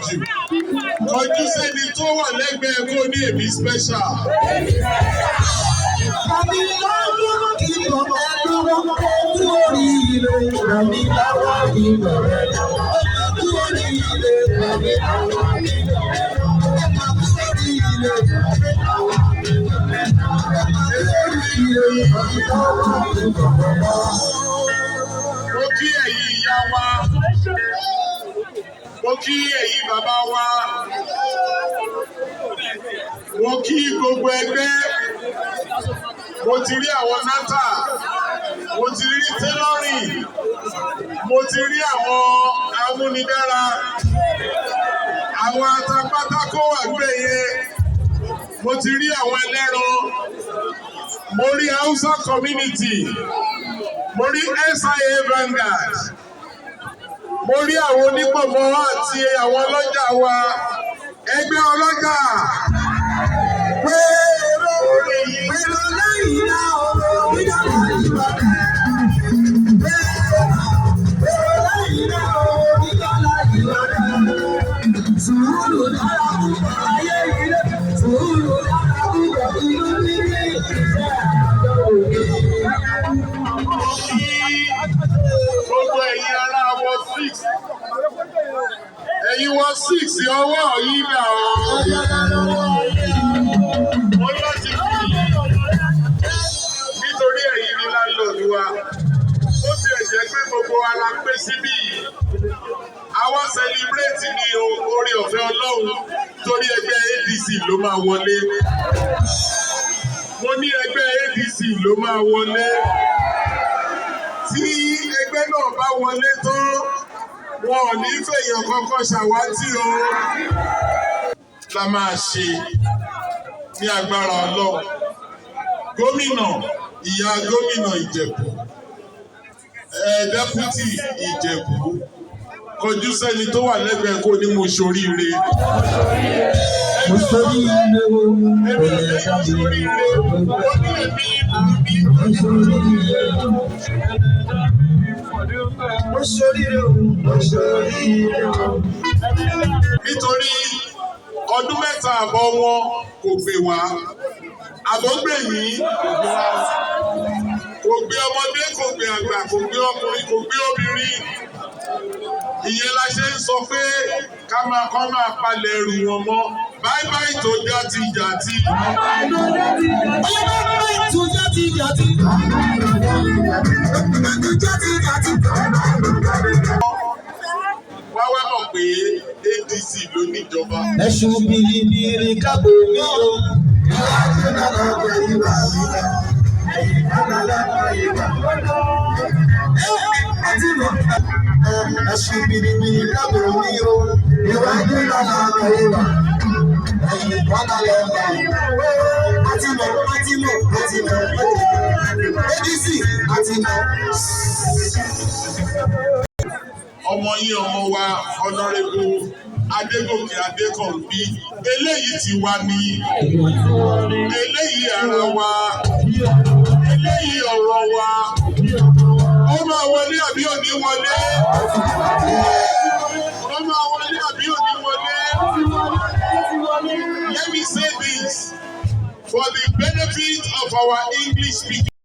jù. Kọjú sẹ́ni tó wà lẹ́gbẹ̀ẹ́ kó ní èmi special. Àmì láwọn ìbọn ẹ̀dùn ojú oríire. Àmì láwọn ìbọn ẹ̀dùn ojú oríire. Àmì láwọn ìbọn Mo kí ẹ̀yin ìyá wa, mo kí ẹ̀yin bàbá wa, mo kí gbogbo ẹgbẹ́, mo ti rí àwọn nata, mo ti rí tailoring, mo ti rí àwọn amúnidára, àwọn atapátákó àgbẹ̀yẹ, mo ti rí àwọn ẹlẹ́ran, mo rí Hausa community, mo rí SIA Vanguard, mo rí àwọn onípọ̀mọ́ àti àwọn ọlọ́jà wa, ẹgbẹ́ ọlọ́jà. Gbogbo ẹ̀yin ará wọ 6, ẹ̀yin wọ 6 ọwọ́ yìí dà ọ́. Wọ́n láti kí nítorí ẹ̀yin ni láńlọ́ọ̀dù wa. Ó ti ẹ̀jẹ̀ pé gbogbo wa la pé síbí yìí. Àwa sẹlibrétì ní oore ọ̀fẹ́ Ọlọ́run torí ẹgbẹ́ ADC ló máa wọlé. Mo ní ẹgbẹ́ ADC ló máa wọlé. Tí ẹgbẹ́ náà bá wọlé tán, wọn ò ní fèèyàn kankan ṣàwátì o. La máa ṣe ní agbára Ọlọ́run. Gómìnà, ìyá gómìnà Ìjẹ̀bú, dẹ́pútì Ìjẹ̀bú, kọjú sẹ́ni tó wà lẹ́gbẹ̀ẹ́ kó ní mo ṣoríire. Mo ṣoríire o, Èmi ò lẹ́yìn ṣoríire, ó ní èmi ìbùbí. mo ṣoríire o, mo ṣoríire o. Nítorí ọdún mẹ́ta àbọ̀ wọn kò gbé wá, àbọ̀ gbè yín, kò gbé ọmọdé, kò gbé àgbà, kò gbé ọkùnrin, kò gbé obìnrin. Ìyẹn la ṣe ń sọ pé ká máa palẹ̀ ẹrù wọn mọ́. Báíbáì tó játijàti. Báíbáì tó játijàti. Wá wá mọ̀ pé ADC ló níjọba. Ẹ̀sùn bìrìbìrì kábò mi o. Ìwádìí náà lọ́gbẹ̀ ìwà mi lọ. Ẹ̀yìn náà lọ́gbẹ̀ ìwà mi lọ. Ẹ̀sùn bìrìbìrì kábò mi o. Ìwádìí náà lọ́gbẹ̀ ìwà. Ẹ̀yìn náà lọ́gbẹ̀ ìwà. Àtìmọ̀. ADC àtìmọ̀. Ọmọ yín ọmọ wa Honorable Adégòkè Adékànbí, eléyìí ti wá ní, eléyìí ara wa, eléyìí ọ̀rọ̀ wa, ó máa wọlé àbí ò ní wọlé? Ó máa wọlé àbí ò ní wọlé? Let me say this for the benefit of our English speaking.